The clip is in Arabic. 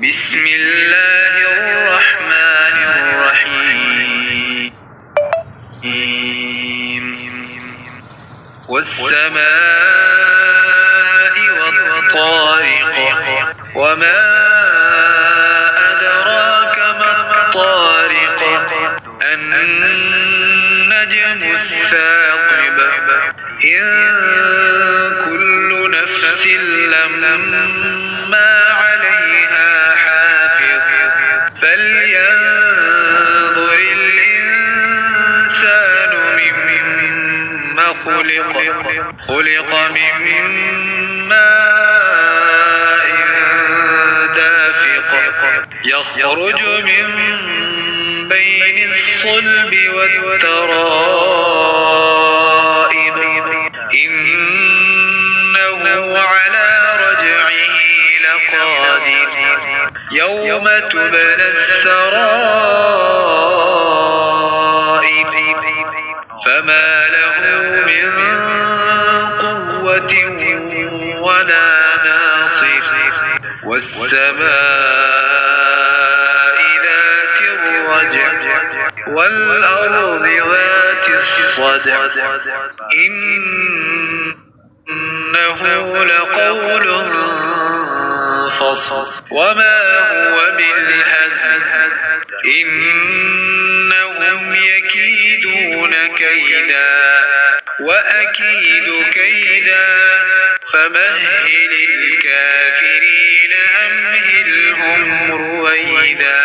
بسم الله الرحمن الرحيم والسماء والطارق وما أدراك ما الطارق النجم الثاقب إن كل نفس لما عليها حافظ فلينظر الإنسان مما خلق من ماء دافق يخرج من بين الصلب والترائب إنه على رجعه لقادر يوم تبلى السرائر فما له من قوة ولا ناصر والسماء ذات الرجع والأرض ذات الصدع إنه لقول فصل وما هو بالهزل إنهم يكيدون كيدا وأكيد كيدا فمهل الكافرين أمهلهم رويدا.